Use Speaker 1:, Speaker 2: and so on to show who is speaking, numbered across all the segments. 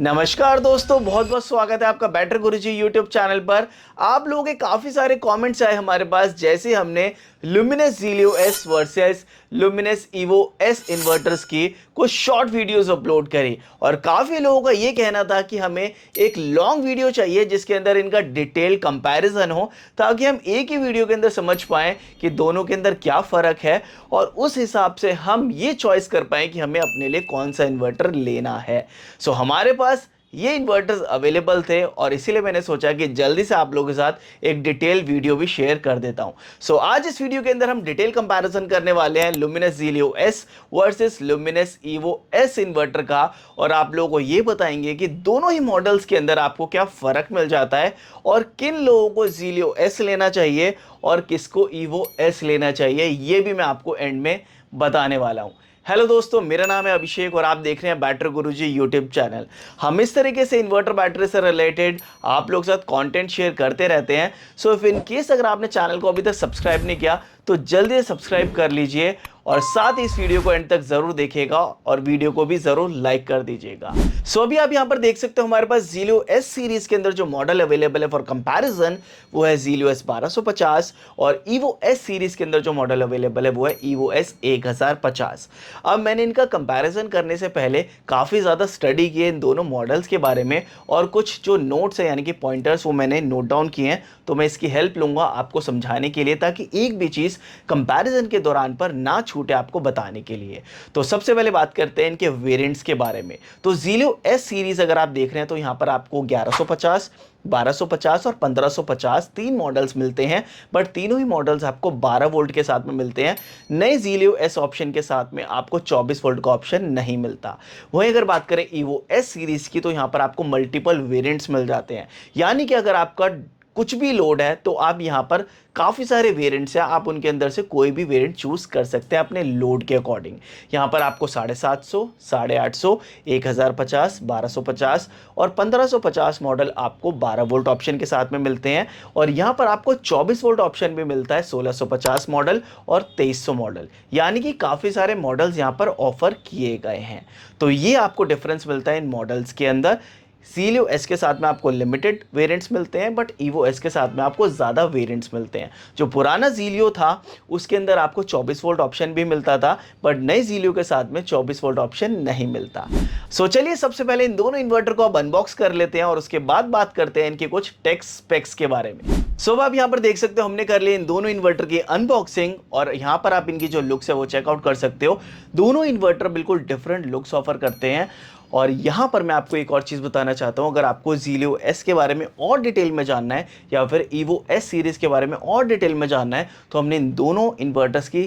Speaker 1: नमस्कार दोस्तों, बहुत बहुत स्वागत है आपका बैटर गुरुजी यूट्यूब चैनल पर। आप लोगों के काफ़ी सारे कमेंट्स आए हमारे पास, जैसे हमने Luminous Zelio S versus Luminous Evo S inverters की कुछ शॉर्ट वीडियोस अपलोड करी। और काफ़ी लोगों का ये कहना था कि हमें एक लॉन्ग वीडियो चाहिए जिसके अंदर इनका डिटेल कंपैरिजन हो, ताकि हम एक ही वीडियो के अंदर समझ पाएँ कि दोनों के अंदर क्या फ़र्क है और उस हिसाब से हम ये चॉइस कर पाएँ कि हमें अपने लिए कौन सा इन्वर्टर लेना है। सो हमारे पास ये इन्वर्टर्स अवेलेबल थे और इसीलिए मैंने सोचा कि जल्दी से आप लोगों के साथ एक डिटेल वीडियो भी शेयर कर देता हूं। सो आज इस वीडियो के अंदर हम डिटेल कंपैरिजन करने वाले हैं Luminous Zelio S versus Luminous Evo S inverter का, और आप लोगों को ये बताएंगे कि दोनों ही मॉडल्स के अंदर आपको क्या फ़र्क मिल जाता है और किन लोगों को ज़ीलियो एस लेना चाहिए और किसको ईवो एस लेना चाहिए, ये भी मैं आपको एंड में बताने वाला हूं। हेलो दोस्तों, मेरा नाम है अभिषेक और आप देख रहे हैं बैटर गुरुजी यूट्यूब चैनल। हम इस तरीके से इन्वर्टर बैटरी से रिलेटेड आप लोग साथ कंटेंट शेयर करते रहते हैं। सो इफ इन केस अगर आपने चैनल को अभी तक सब्सक्राइब नहीं किया तो जल्दी से सब्सक्राइब कर लीजिए और साथ ही इस वीडियो को एंड तक जरूर देखिएगा और वीडियो को भी जरूर लाइक कर दीजिएगा। सो अभी आप यहाँ पर देख सकते हो हमारे पास ज़ीलियो एस सीरीज के अंदर जो मॉडल अवेलेबल है फॉर कंपैरिजन वो है ज़ीलियो एस 1250, और ईवो एस सीरीज के अंदर जो मॉडल अवेलेबल है वो है ईवो एस 1050। अब मैंने इनका कंपैरिजन करने से पहले काफ़ी ज़्यादा स्टडी की है इन दोनों मॉडल्स के बारे में, और कुछ जो नोट्स है यानी कि पॉइंटर्स वो मैंने नोट डाउन किए हैं, तो मैं इसकी हेल्प लूँगा आपको समझाने के लिए, ताकि एक भी चीज़ कंपैरिजन के दौरान पर ना छूटे आपको बताने के लिए। तो सबसे पहले बात करते हैं इनके वेरिएंट्स के बारे में। तो ज़ीलियो एस सीरीज अगर आप देख रहे हैं तो यहाँ पर आपको 1150, 1250 और 1550 तीन मॉडल्स मिलते हैं, बट तीनों ही मॉडल्स आपको 12 वोल्ट के साथ में मिलते हैं। नए ज़ीलियो एस ऑप्शन के साथ में आपको 24 वोल्ट का ऑप्शन नहीं मिलता। वहीं अगर बात करें ईवो एस सीरीज की तो यहाँ पर आपको मल्टीपल वेरिएंट्स मिल जाते हैं, यानी कि अगर आपका कुछ भी लोड है तो आप यहाँ पर काफ़ी सारे वेरिएंट्स हैं, आप उनके अंदर से कोई भी वेरिएंट चूज़ कर सकते हैं अपने लोड के अकॉर्डिंग। यहाँ पर आपको 750, 850, 1050, 1250 और 1550 मॉडल आपको 12 वोल्ट ऑप्शन के साथ में मिलते हैं, और यहाँ पर आपको 24 वोल्ट ऑप्शन भी मिलता है 1650 मॉडल और 2300 मॉडल, यानी कि काफ़ी सारे मॉडल्स यहाँ पर ऑफर किए गए हैं। तो ये आपको डिफरेंस मिलता है इन मॉडल्स के अंदर। ज़ीलियो एस के साथ में आपको लिमिटेड वेरिएंट्स मिलते हैं, बट ईवो एस के साथ में आपको ज़्यादा वेरिएंट्स मिलते हैं। जो पुराना ज़ीलियो था उसके अंदर आपको 24 वोल्ट ऑप्शन भी मिलता था, बट नए ज़ीलियो के साथ में 24 वोल्ट ऑप्शन नहीं मिलता। सो चलिए सबसे पहले इन दोनों इन्वर्टर को अब अनबॉक्स कर लेते हैं और उसके बाद बात करते हैं इनके कुछ टेक स्पेक्स के बारे में। सो आप यहाँ पर देख सकते हो हमने कर लिया इन दोनों इन्वर्टर की अनबॉक्सिंग, और यहाँ पर आप इनकी जो लुक्स है वो चेकआउट कर सकते हो। दोनों इन्वर्टर बिल्कुल डिफरेंट लुक्स ऑफर करते हैं। और यहाँ पर मैं आपको एक और चीज़ बताना चाहता हूँ, अगर आपको ज़ीलियो एस के बारे में और डिटेल में जानना है या फिर ईवो एस सीरीज़ के बारे में और डिटेल में जानना है, तो हमने इन दोनों इन्वर्टर्स की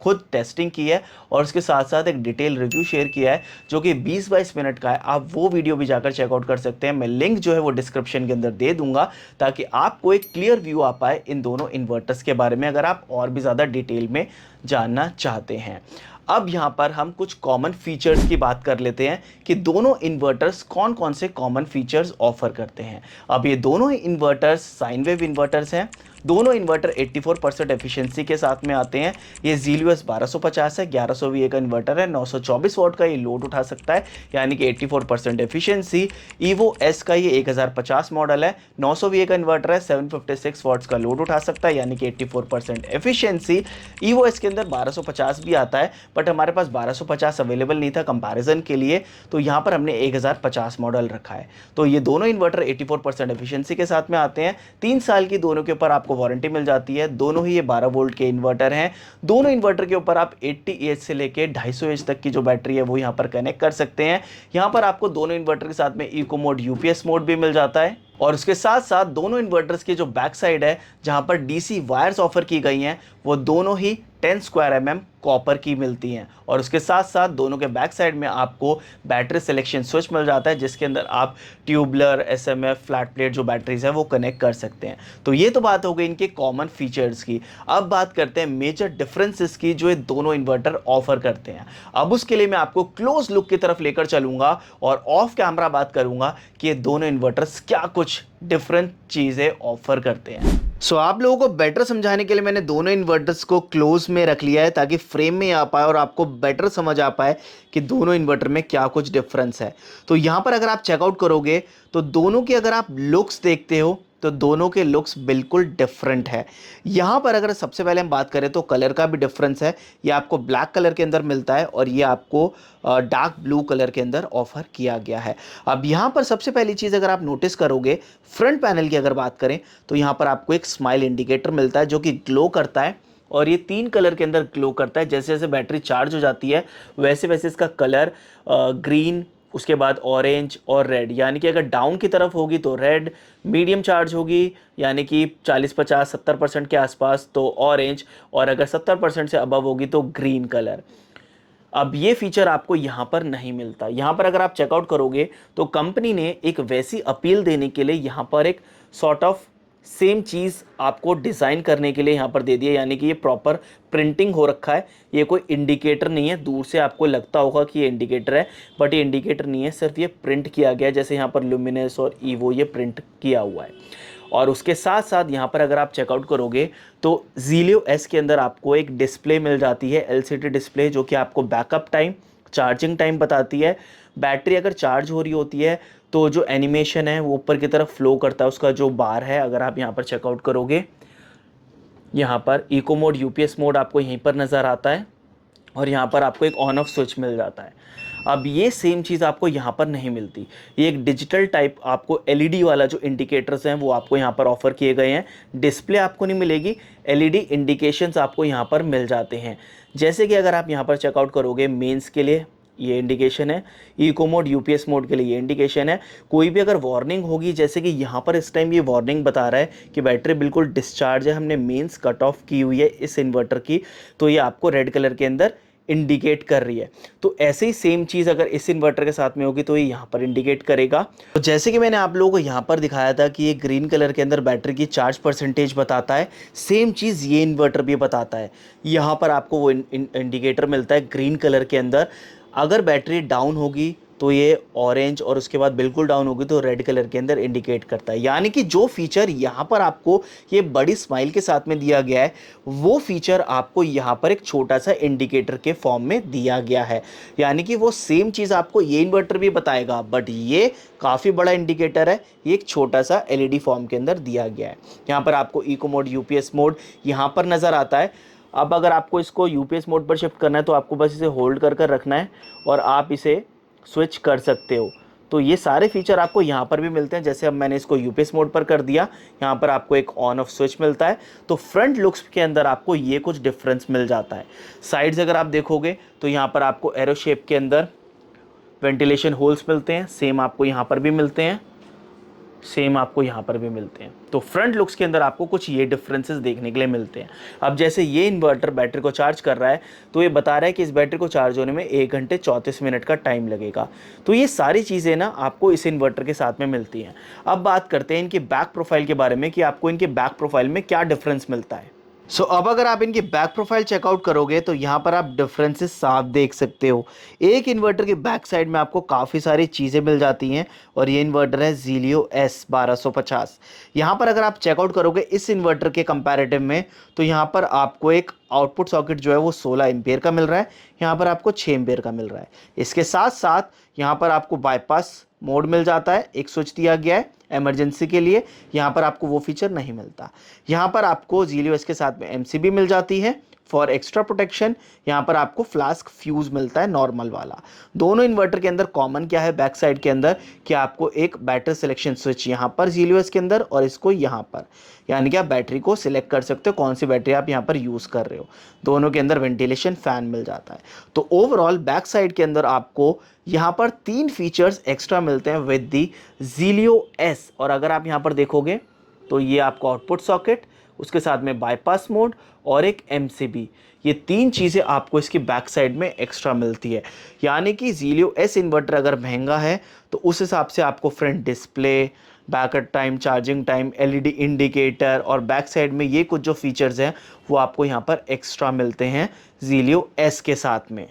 Speaker 1: खुद टेस्टिंग की है और उसके साथ साथ एक डिटेल रिव्यू शेयर किया है जो कि 20-22 मिनट का है। आप वो वीडियो भी जाकर चेकआउट कर सकते हैं, मैं लिंक जो है वो डिस्क्रिप्शन के अंदर दे दूंगा, ताकि आपको एक क्लियर व्यू आ पाए इन दोनों इन्वर्टर्स के बारे में, अगर आप और भी ज़्यादा डिटेल में जानना चाहते हैं। अब यहाँ पर हम कुछ कॉमन फीचर्स की बात कर लेते हैं कि दोनों इन्वर्टर्स कौन कौन से कॉमन फीचर्स ऑफर करते हैं। अब ये दोनों ही इन्वर्टर्स साइन वेव इन्वर्टर्स हैं। दोनों इन्वर्टर 84% एफिशिएंसी के साथ में आते हैं। ये ज़ीलियो एस 1250 है, 1100 VA का इन्वर्टर है, 924 वॉट का ये लोड उठा सकता है, यानी कि 84% एफिशिएंसी। ईवो एस का ये 1050 मॉडल है, 900 VA का इन्वर्टर है, 756 वॉट्स का लोड उठा सकता है, यानी कि 84% एफिशिएंसी। ईवो एस के अंदर 1250 भी आता है, बट हमारे पास 1250 अवेलेबल नहीं था कंपैरिजन के लिए, तो यहाँ पर हमने 1050 मॉडल रखा है। तो ये दोनों इन्वर्टर 84% एफिशिएंसी के साथ में आते हैं। 3 साल की दोनों के ऊपर आपको वारंटी मिल जाती है। दोनों ही ये 12 वोल्ट के इन्वर्टर हैं। दोनों इन्वर्टर के ऊपर आप 80 एच से लेके 250 एच तक की जो बैटरी है वो यहाँ पर कनेक्ट कर सकते हैं। यहाँ पर आपको दोनों इन्वर्टर के साथ में इको मोड, यूपीएस मोड भी मिल जाता है, और उसके साथ साथ दोनों इन्वर्टर्स की जो बैक साइड है जहाँ पर डीसी वायर्स ऑफर की गई हैं वो दोनों ही 10 स्क्वायर mm कॉपर की मिलती हैं, और उसके साथ साथ दोनों के बैक साइड में आपको बैटरी सिलेक्शन स्विच मिल जाता है, जिसके अंदर आप ट्यूबलर, एसएमएफ, फ्लैट प्लेट जो बैटरीज है वो कनेक्ट कर सकते हैं। तो ये तो बात हो गई इनके कॉमन फीचर्स की। अब बात करते हैं मेजर डिफरेंसेस की जो ये दोनों इन्वर्टर ऑफर करते हैं। अब उसके लिए मैं आपको क्लोज लुक की तरफ लेकर चलूंगा और ऑफ कैमरा बात करूंगा कि ये दोनों इन्वर्टर्स क्या कुछ डिफरेंट चीज़ें ऑफर करते हैं। आप लोगों को बेटर समझाने के लिए मैंने दोनों इन्वर्टर्स को क्लोज में रख लिया है ताकि फ्रेम में आ पाए और आपको बेटर समझ आ पाए कि दोनों इन्वर्टर में क्या कुछ डिफरेंस है। तो यहाँ पर अगर आप चेकआउट करोगे तो दोनों की अगर आप लुक्स देखते हो तो दोनों के लुक्स बिल्कुल डिफरेंट है। यहाँ पर अगर सबसे पहले हम बात करें तो कलर का भी डिफरेंस है। ये आपको ब्लैक कलर के अंदर मिलता है और ये आपको डार्क ब्लू कलर के अंदर ऑफर किया गया है। अब यहाँ पर सबसे पहली चीज़ अगर आप नोटिस करोगे, फ्रंट पैनल की अगर बात करें तो यहाँ पर आपको एक स्माइल इंडिकेटर मिलता है जो कि ग्लो करता है और ये 3 कलर के अंदर ग्लो करता है। जैसे जैसे बैटरी चार्ज हो जाती है वैसे वैसे इसका कलर ग्रीन, उसके बाद ऑरेंज और रेड, यानी कि अगर डाउन की तरफ होगी तो रेड, मीडियम चार्ज होगी यानी कि 40-50-70% के आसपास तो ऑरेंज, और अगर 70% से अबव होगी तो ग्रीन कलर। अब ये फीचर आपको यहाँ पर नहीं मिलता। यहाँ पर अगर आप चेकआउट करोगे तो कंपनी ने एक वैसी अपील देने के लिए यहाँ पर एक सॉर्ट ऑफ सेम चीज़ आपको डिज़ाइन करने के लिए यहाँ पर दे दिया, यानी कि ये प्रॉपर प्रिंटिंग हो रखा है। ये कोई इंडिकेटर नहीं है, दूर से आपको लगता होगा कि ये इंडिकेटर है बट ये इंडिकेटर नहीं है, सिर्फ ये प्रिंट किया गया है। जैसे यहाँ पर लुमिनस और ईवो ये प्रिंट किया हुआ है। और उसके साथ साथ यहाँ पर अगर आप चेकआउट करोगे तो ज़ीलियो एस के अंदर आपको एक डिस्प्ले मिल जाती है, एलसीडी डिस्प्ले, जो कि आपको बैकअप टाइम, चार्जिंग टाइम बताती है। बैटरी अगर चार्ज हो रही होती है तो जो एनिमेशन है वो ऊपर की तरफ फ्लो करता है, उसका जो बार है अगर आप यहाँ पर चेकआउट करोगे, यहाँ पर इको मोड, यूपीएस मोड आपको यहीं पर नज़र आता है और यहाँ पर आपको एक ऑन ऑफ स्विच मिल जाता है। अब ये सेम चीज़ आपको यहाँ पर नहीं मिलती। ये एक डिजिटल टाइप आपको एलईडी वाला जो इंडिकेटर्स हैं वो आपको यहाँ पर ऑफर किए गए हैं। डिस्प्ले आपको नहीं मिलेगी, एलईडी इंडिकेशंस आपको यहाँ पर मिल जाते हैं। जैसे कि अगर आप यहाँ पर चेकआउट करोगे, मेंस के लिए ये इंडिकेशन है, इको मोड, यूपीएस मोड के लिए ये इंडिकेशन है। कोई भी अगर वार्निंग होगी, जैसे कि यहाँ पर इस टाइम ये वार्निंग बता रहा है कि बैटरी बिल्कुल डिस्चार्ज है, हमने मेंस कट ऑफ की हुई है इस इन्वर्टर की, तो ये आपको रेड कलर के अंदर इंडिकेट कर रही है। तो ऐसे ही सेम चीज़ अगर इस इन्वर्टर के साथ में होगी तो ये यहाँ पर इंडिकेट करेगा। तो जैसे कि मैंने आप लोगों को यहाँ पर दिखाया था कि ये ग्रीन कलर के अंदर बैटरी की चार्ज परसेंटेज बताता है, सेम चीज़ ये इन्वर्टर भी बताता है। यहाँ पर आपको वो इंडिकेटर मिलता है ग्रीन कलर के अंदर। अगर बैटरी डाउन होगी तो ये ऑरेंज, और उसके बाद बिल्कुल डाउन होगी तो रेड कलर के अंदर इंडिकेट करता है। यानी कि जो फीचर यहाँ पर आपको ये बड़ी स्माइल के साथ में दिया गया है वो फीचर आपको यहाँ पर एक छोटा सा इंडिकेटर के फॉर्म में दिया गया है। यानी कि वो सेम चीज़ आपको ये इन्वर्टर भी बताएगा बट ये काफ़ी बड़ा इंडिकेटर है, ये एक छोटा सा एलईडी फॉर्म के अंदर दिया गया है। यहाँ पर आपको इको मोड, यूपीएस मोड यहाँ पर नज़र आता है। अब अगर आपको इसको यूपीएस मोड पर शिफ्ट करना है तो आपको बस इसे होल्ड कर कर रखना है और आप इसे स्विच कर सकते हो। तो ये सारे फीचर आपको यहाँ पर भी मिलते हैं। जैसे अब मैंने इसको यूपीएस मोड पर कर दिया, यहाँ पर आपको एक ऑन ऑफ स्विच मिलता है। तो फ्रंट लुक्स के अंदर आपको ये कुछ डिफरेंस मिल जाता है। साइड्स अगर आप देखोगे तो यहाँ पर आपको एरो शेप के अंदर वेंटिलेशन होल्स मिलते हैं, सेम आपको यहाँ पर भी मिलते हैं, सेम आपको यहाँ पर भी मिलते हैं। तो फ्रंट लुक्स के अंदर आपको कुछ ये डिफरेंसेस देखने के लिए मिलते हैं। अब जैसे ये इन्वर्टर बैटरी को चार्ज कर रहा है तो ये बता रहा है कि इस बैटरी को चार्ज होने में 1 घंटे 34 मिनट का टाइम लगेगा। तो ये सारी चीज़ें ना आपको इस इन्वर्टर के साथ में मिलती हैं। अब बात करते हैं इनकी बैक प्रोफाइल के बारे में कि आपको इनके बैक प्रोफाइल में क्या डिफरेंस मिलता है। अब अगर आप इनकी बैक प्रोफाइल चेकआउट करोगे तो यहाँ पर आप डिफरेंसेस साफ देख सकते हो। एक इन्वर्टर के बैक साइड में आपको काफ़ी सारी चीज़ें मिल जाती हैं और ये इन्वर्टर है ज़ीलियो एस 1250। यहाँ पर अगर आप चेकआउट करोगे इस इन्वर्टर के कंपैरेटिव में तो यहाँ पर आपको एक आउटपुट सॉकेट जो है वो 16 एम्पियर का मिल रहा है, यहाँ पर आपको 6 एम्पियर का मिल रहा है। इसके साथ साथ यहाँ पर आपको बाईपास मोड मिल जाता है, एक स्विच दिया गया है इमरजेंसी के लिए। यहाँ पर आपको वो फीचर नहीं मिलता। यहाँ पर आपको ज़ीलियो एस के साथ में एमसीबी मिल जाती है फॉर एक्स्ट्रा प्रोटेक्शन। यहाँ पर आपको फ्लास्क फ्यूज़ मिलता है नॉर्मल वाला। दोनों इन्वर्टर के अंदर कॉमन क्या है बैक साइड के अंदर कि आपको एक बैटरी सिलेक्शन स्विच यहाँ पर ज़ीलियो एस के अंदर और इसको यहाँ पर, यानी कि आप बैटरी को सिलेक्ट कर सकते हो कौन सी बैटरी आप यहाँ पर यूज़ कर रहे हो। दोनों के अंदर वेंटिलेशन फ़ैन मिल जाता है। तो ओवरऑल बैक साइड के अंदर आपको यहाँ पर 3 फीचर्स एक्स्ट्रा मिलते हैं विद दी ज़ीलियो एस। और अगर आप यहाँ पर देखोगे तो ये आपको आउटपुट सॉकेट, उसके साथ में बाईपास मोड और एक एमसीबी, ये 3 चीज़ें आपको इसकी बैक साइड में एक्स्ट्रा मिलती है। यानी कि ज़ीलियो एस इन्वर्टर अगर महंगा है तो उस हिसाब से आपको front display, backup time, charging time, LED indicator और बैक साइड में ये कुछ जो फीचर्स हैं वो आपको यहाँ पर एक्स्ट्रा मिलते हैं ज़ीलियो एस के साथ में।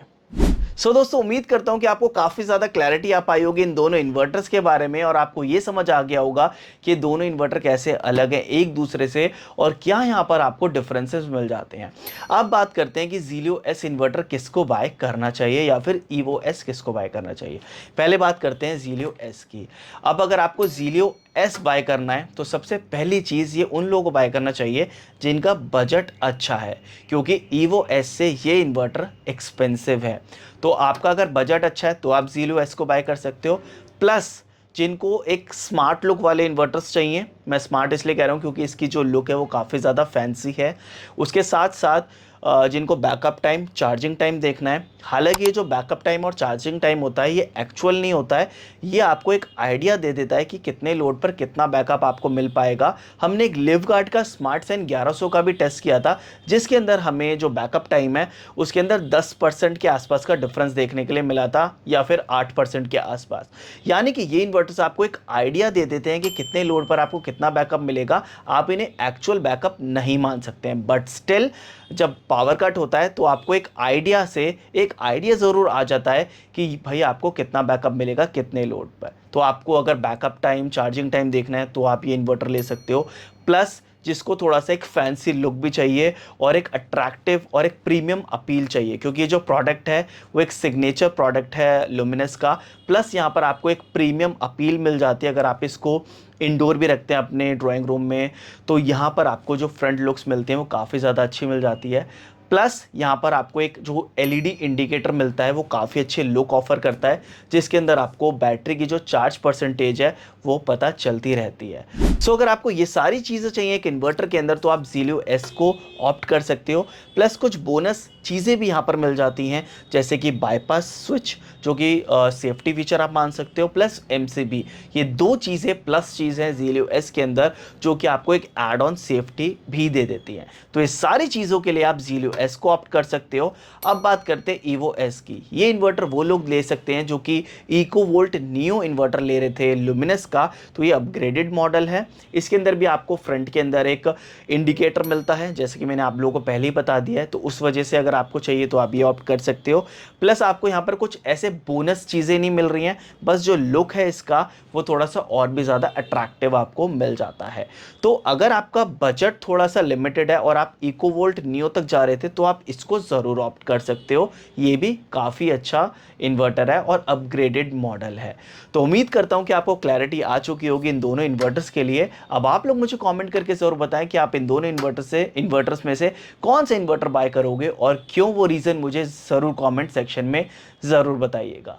Speaker 1: सो दोस्तों उम्मीद करता हूं कि आपको काफ़ी ज़्यादा क्लैरिटी आ पाई होगी इन दोनों इन्वर्टर्स के बारे में और आपको ये समझ आ गया होगा कि दोनों इन्वर्टर कैसे अलग हैं एक दूसरे से और क्या यहाँ पर आपको डिफरेंसेस मिल जाते हैं। अब बात करते हैं कि ज़ीलियो एस इन्वर्टर किसको बाय करना चाहिए या फिर ईवो एस किसको बाय करना चाहिए। पहले बात करते हैं ज़ीलियो एस की। अब अगर आपको ज़ीलियो एस बाय करना है तो सबसे पहली चीज़ ये उन लोगों को बाय करना चाहिए जिनका बजट अच्छा है, क्योंकि ईवो एस से ये इन्वर्टर एक्सपेंसिव है। तो आपका अगर बजट अच्छा है तो आप ज़ीलियो एस को बाय कर सकते हो। प्लस जिनको एक स्मार्ट लुक वाले इन्वर्टर्स चाहिए, मैं स्मार्ट इसलिए कह रहा हूँ क्योंकि इसकी जो लुक है वो काफ़ी ज़्यादा फैंसी है। उसके साथ साथ जिनको बैकअप टाइम चार्जिंग टाइम देखना है, हालांकि ये जो बैकअप टाइम और चार्जिंग टाइम होता है ये एक्चुअल नहीं होता है, ये आपको एक आइडिया दे देता है कि कितने लोड पर कितना बैकअप आपको मिल पाएगा। हमने एक लिवगार्ड का स्मार्ट सैन 1100 का भी टेस्ट किया था जिसके अंदर हमें जो बैकअप टाइम है उसके अंदर 10% के आसपास का डिफरेंस देखने के लिए मिला था या फिर 8% के आसपास। यानी कि ये इन्वर्टर्स आपको एक आइडिया दे देते हैं कि कितने लोड पर आपको कितना बैकअप मिलेगा। आप इन्हें एक्चुअल बैकअप नहीं मान सकते हैं, बट स्टिल जब पावर कट होता है तो आपको एक आइडिया ज़रूर आ जाता है कि भाई आपको कितना बैकअप मिलेगा कितने लोड पर। तो आपको अगर बैकअप टाइम चार्जिंग टाइम देखना है तो आप ये इन्वर्टर ले सकते हो। प्लस जिसको थोड़ा सा एक फैंसी लुक भी चाहिए और एक अट्रैक्टिव और एक प्रीमियम अपील चाहिए, क्योंकि ये जो प्रोडक्ट है वो एक सिग्नेचर प्रोडक्ट है लुमिनस का। प्लस यहाँ पर आपको एक प्रीमियम अपील मिल जाती है अगर आप इसको इंडोर भी रखते हैं अपने ड्राइंग रूम में, तो यहाँ पर आपको जो फ्रंट लुक्स मिलते हैं वो काफ़ी ज़्यादा अच्छी मिल जाती है। प्लस यहाँ पर आपको एक जो एलईडी इंडिकेटर मिलता है वो काफ़ी अच्छे लुक ऑफर करता है, जिसके अंदर आपको बैटरी की जो चार्ज परसेंटेज है वो पता चलती रहती है। सो अगर आपको ये सारी चीज़ें चाहिए एक इन्वर्टर के अंदर तो आप ज़ीलियो एस को ऑप्ट कर सकते हो। प्लस कुछ बोनस चीज़ें भी यहाँ पर मिल जाती हैं जैसे कि बाईपास स्विच जो कि सेफ्टी फीचर आप मान सकते हो, प्लस एमसीबी। ये दो चीज़ें प्लस चीज़ है ज़ीलियो एस के अंदर जो कि आपको एक एड ऑन सेफ्टी भी दे देती हैं। तो ये सारी चीज़ों के लिए आप ज़ीलियो एस को ऑप्ट कर सकते हो। अब बात करते हैं ईवो एस की। ये इन्वर्टर वो लोग ले सकते हैं जो कि इको वोल्ट नियो इन्वर्टर ले रहे थे लुमिनस का, तो ये अपग्रेडेड मॉडल है। इसके अंदर भी आपको फ्रंट के अंदर एक इंडिकेटर मिलता है जैसे कि मैंने आप लोगों को पहले ही बता दिया है, तो उस वजह से अगर आपको चाहिए तो आप ये ऑप्ट कर सकते हो। प्लस आपको यहाँ पर कुछ ऐसे बोनस चीज़ें नहीं मिल रही हैं, बस जो लुक है इसका वो थोड़ा सा और भी ज़्यादा अट्रैक्टिव आपको मिल जाता है। तो अगर आपका बजट थोड़ा सा लिमिटेड है और आप इको वोल्ट नियो तक जा रहे थे तो आप इसको ज़रूर ऑप्ट कर सकते हो। ये भी काफ़ी अच्छा इन्वर्टर है और अपग्रेडेड मॉडल है। तो उम्मीद करता हूँ कि आपको क्लैरिटी आ चुकी होगी इन दोनों इन्वर्टर्स के लिए। अब आप लोग मुझे कमेंट करके ज़रूर बताएं कि आप इन दोनों इन्वर्टर्स में से कौन सा इन्वर्टर बाय करोगे और क्यों, वो रीज़न मुझे ज़रूर कमेंट सेक्शन में ज़रूर बताइएगा।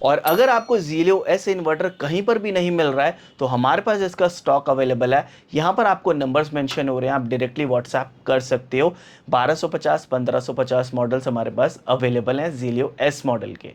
Speaker 1: और अगर आपको ज़ीलियो एस इन्वर्टर कहीं पर भी नहीं मिल रहा है तो हमारे पास इसका स्टॉक अवेलेबल है। यहाँ पर आपको नंबर्स मेंशन हो रहे हैं, आप डायरेक्टली व्हाट्सएप कर सकते हो। 1250 1550 मॉडल्स हमारे पास अवेलेबल हैं ज़ीलियो एस मॉडल के।